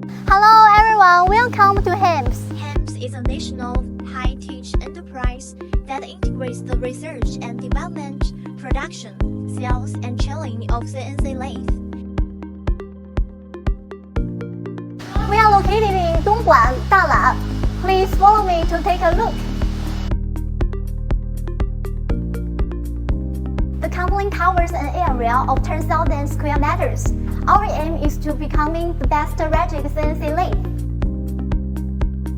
Hello everyone, welcome to Hanbs. Hanbs is a national high-tech enterprise that integrates the research and development, production, sales, and training of CNC lathe. We are located in Dongguan, Dalat. Please follow me to take a look. The company covers an area of 10,000 square meters. Our aim is to becoming the best rigid CNC lathe.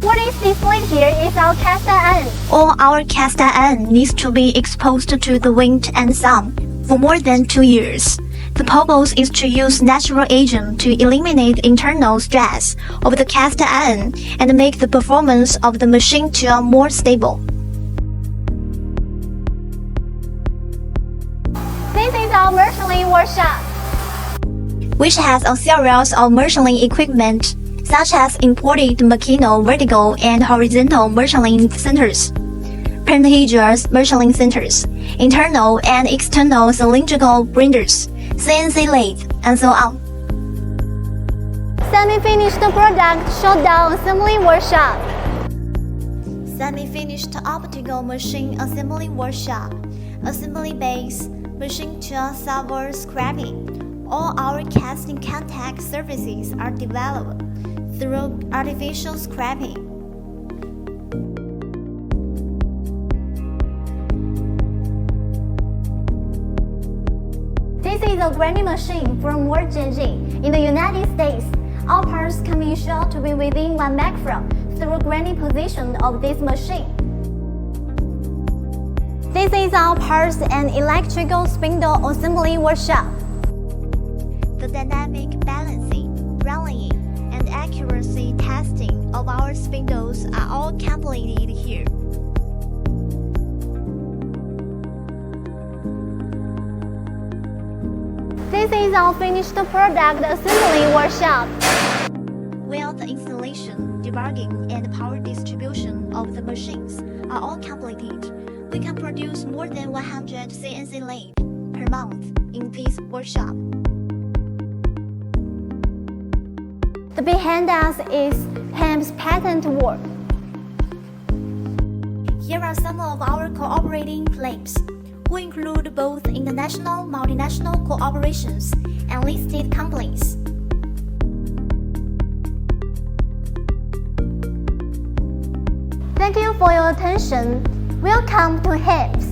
What is displayed here is our cast iron. All our cast iron needs to be exposed to the wind and sun for more than 2 years. The purpose is to use natural agent to eliminate internal stress of the cast iron and make the performance of the machine tool more stable. This is our machining workshop, which has a series of machining equipment, such as imported Makino vertical and horizontal machining centers, printers machining centers, internal and external cylindrical grinders, CNC lathe, and so on. Semi-finished product showdown assembly workshop. Semi-finished optical machine assembly workshop, assembly base, machine tool solver scraping. All our casting contact surfaces are developed through artificial scraping. This is a grinding machine from World JG. In the United States, all parts can be ensured to be within 1 micron through grinding position of this machine. This is our parts and electrical spindle assembly workshop. The dynamic balancing, rallying, and accuracy testing of our spindles are all completed here. This is our finished product assembly workshop. Where the installation, debugging, and power distribution of the machines are all completed, we can produce more than 100 CNC lathe per month in this workshop. The behind us is Hanbs patent work. Here are some of our cooperating claims, who include both international, multinational cooperations and listed companies. Thank you for your attention. Welcome to Hanbs.